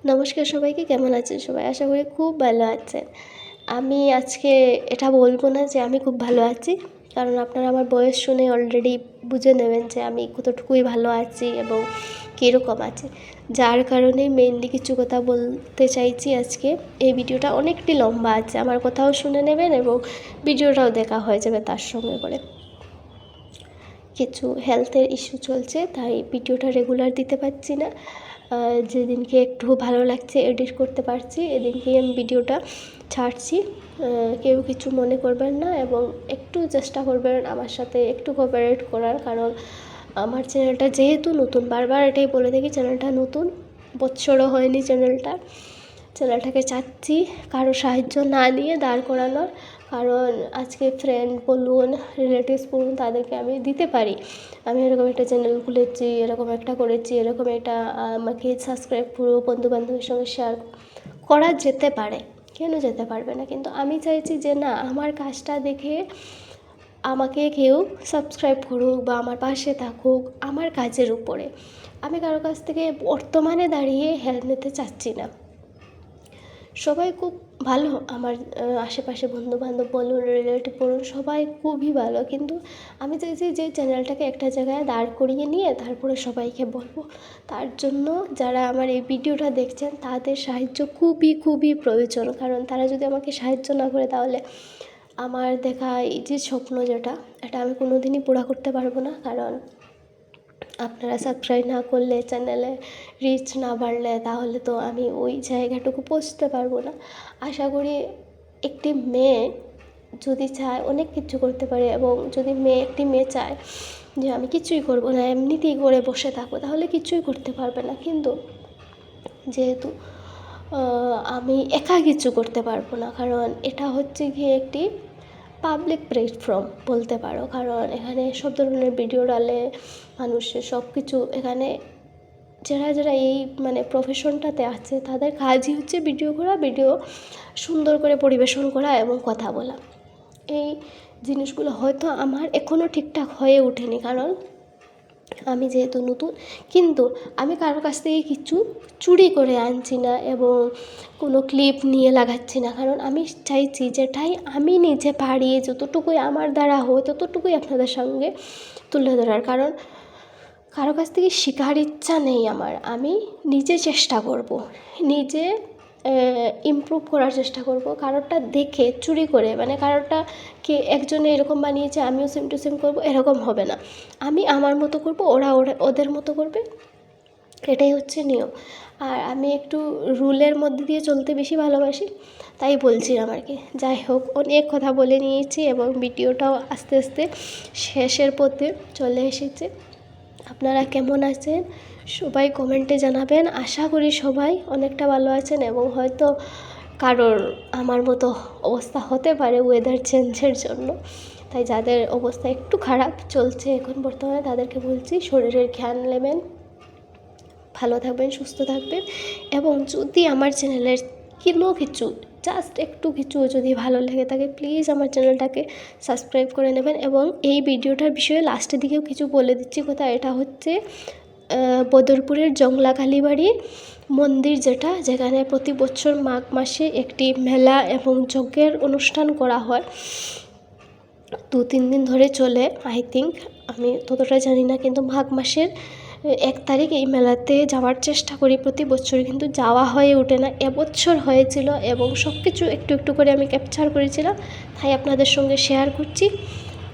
নমস্কার সবাইকে, কেমন আছেন সবাই? আশা করি খুব ভালো আছেন। আমি আজকে এটা বলবো না যে আমি খুব ভালো আছি, কারণ আপনারা আমার বয়স শুনে অলরেডি বুঝে নেবেন যে আমি কতটুকুই ভালো আছি এবং কীরকম আছি। যার কারণে মেইনলি কিছু কথা বলতে চাইছি আজকে। এই ভিডিওটা অনেকটি লম্বা আছে, আমার কথাও শুনে নেবেন এবং ভিডিওটাও দেখা হয়ে যাবে তার সঙ্গে করে। কিছু হেলথের ইস্যু চলছে, তাই ভিডিওটা রেগুলার দিতে পারছি না। যেদিনকে একটু ভালো লাগছে এডিট করতে পারছি, এদিনকেই আমি ভিডিওটা ছাড়ছি। কেউ কিছু মনে করবেন না এবং একটু চেষ্টা করবেন আমার সাথে একটু কোঅপারেট করার, কারণ আমার চ্যানেলটা যেহেতু নতুন, বারবার এটাই বলে থাকি, চ্যানেলটা নতুন, বছরও হয়নি চ্যানেলটাকে চাচ্ছি কারো সাহায্য না নিয়ে দাঁড় করানোর। কারণ আজকে ফ্রেন্ড বলুন, রিলেটিভস বলুন, তাদেরকে আমি দিতে পারি আমি এরকম একটা চ্যানেল খুলেছি, এরকম একটা করেছি, এরকম এটা আমাকে সাবস্ক্রাইব পুরো বন্ধুবান্ধবের সঙ্গে শেয়ার করা যেতে পারে, কেন যেতে পারবে না? কিন্তু আমি চাইছি যে না, আমার কাজটা দেখে আমাকে কেউ সাবস্ক্রাইব করুক বা আমার পাশে থাকুক আমার কাজের উপরে। আমি কারো কাছ থেকে বর্তমানে দাঁড়িয়ে হেল্প নিতে চাচ্ছি না। সবাই খুব ভালো, আমার আশেপাশে বন্ধুবান্ধব বলুন, রিলেটিভ বলুন, সবাই খুবই ভালো, কিন্তু আমি চাইছি যে চ্যানেলটাকে একটা জায়গায় দাঁড় করিয়ে নিয়ে তারপরে সবাইকে বলবো। তার জন্য যারা আমার এই ভিডিওটা দেখছেন তাদের সাহায্য খুবই খুবই প্রয়োজন, কারণ তারা যদি আমাকে সাহায্য না করে তাহলে আমার দেখা এই যে স্বপ্ন যেটা, এটা আমি কোনো দিনই পুরা করতে পারবো না। কারণ আপনারা সাবস্ক্রাইব না করলে, চ্যানেলে রিচ না বাড়লে, তাহলে তো আমি ওই জায়গাটুকু পৌঁছতে পারবো না। আশা করি একটি মেয়ে যদি চায় অনেক কিছু করতে পারে, এবং যদি একটি মেয়ে চায় যে আমি কিছুই করবো না, এমনিতেই করে বসে থাকবো, তাহলে কিছুই করতে পারবে না। কিন্তু যেহেতু আমি একা কিছু করতে পারবো না, কারণ এটা হচ্ছে গিয়ে একটি পাবলিক প্ল্যাটফর্ম বলতে পারো, কারণ এখানে সব ধরনের ভিডিও ডালে মানুষের সব কিছু, এখানে যারা এই প্রফেশনটাতে আছে তাদের কাজই হচ্ছে ভিডিও করা, ভিডিও সুন্দর করে পরিবেশন করা এবং কথা বলা। এই জিনিসগুলো হয়তো আমার এখনও ঠিকঠাক হয়ে ওঠেনি, কারণ আমি যেহেতু নতুন। কিন্তু আমি কারোর কাছ থেকে কিছু চুরি করে আনছি না এবং কোনো ক্লিপ নিয়ে লাগাচ্ছি না, কারণ আমি চাইছি যেটাই আমি নিজে পারি, যতটুকুই আমার দ্বারা হয় ততটুকুই আপনাদের সঙ্গে তুলে ধরার। কারণ কারো কাছ থেকে শেখার ইচ্ছা নেই আমার, আমি নিজে চেষ্টা করব, নিজে ইমপ্রুভ করার চেষ্টা করব। কারোরটা দেখে চুরি করে, কারোরটা কে একজনে এরকম বানিয়েছে আমিও সেম টু সেম করবো, এরকম হবে না। আমি আমার মতো করব, ওরা ওদের মতো করবে, এটাই হচ্ছে নিয়ম। আর আমি একটু রুলের মধ্যে দিয়ে চলতে বেশি ভালোবাসি, তাই বলছিলাম আর কি। যাই হোক, অনেক কথা বলে নিয়েছি এবং ভিডিওটাও আস্তে আস্তে শেষের পথে চলে এসেছে। আপনারা কেমন আছেন সবাই কমেন্টে জানাবেন। আশা করি সবাই অনেকটা ভালো আছেন, এবং হয়তো কারোর আমার মতো অবস্থা হতে পারে ওয়েদার চেঞ্জের জন্য, তাই যাদের অবস্থা একটু খারাপ চলছে এখন বর্তমানে তাদেরকে বলছি শরীরের খেয়াল নেবেন, ভালো থাকবেন, সুস্থ থাকবেন। এবং যদি আমার চ্যানেলের কোনো কিছু, জাস্ট একটু কিছু যদি ভালো লেগে থাকে, প্লিজ আমার চ্যানেলটাকে সাবস্ক্রাইব করে নেবেন। এবং এই ভিডিওটার বিষয়ে লাস্টের দিকেও কিছু বলে দিচ্ছি কথা, এটা হচ্ছে বদরপুরের জংলা কালীবাড়ির মন্দির, যেখানে প্রতি বছর মাঘ মাসে একটি মেলা এবং যজ্ঞের অনুষ্ঠান করা হয়। 2-3 দিন ধরে চলে, আই থিঙ্ক, আমি ততটা জানি না, কিন্তু মাঘ মাসের 1 তারিখ এই মেলাতে যাওয়ার চেষ্টা করি প্রতি বছরই, কিন্তু যাওয়া হয়ে ওঠে না। এবছর হয়েছিল এবং সব কিছু একটু একটু করে আমি ক্যাপচার করেছিলাম, তাই আপনাদের সঙ্গে শেয়ার করছি।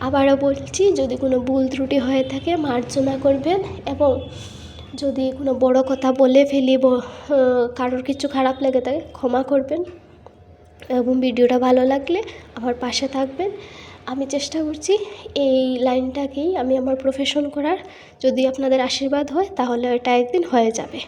আবারও বলছি, যদি কোনো ভুল ত্রুটি হয়ে থাকে মার্জনা করবেন, এবং যদি কোনো বড় কথা বলে ফেলি, কারোর কিছু খারাপ লেগে থাকে ক্ষমা করবেন, এবং ভিডিওটা ভালো লাগলে আমার পাশে থাকবেন। আমি চেষ্টা করছি এই লাইনটাকেই আমি আমার প্রফেশন করার, যদি আপনাদের আশীর্বাদ হয় তাহলে এটা একদিন হয়ে যাবে।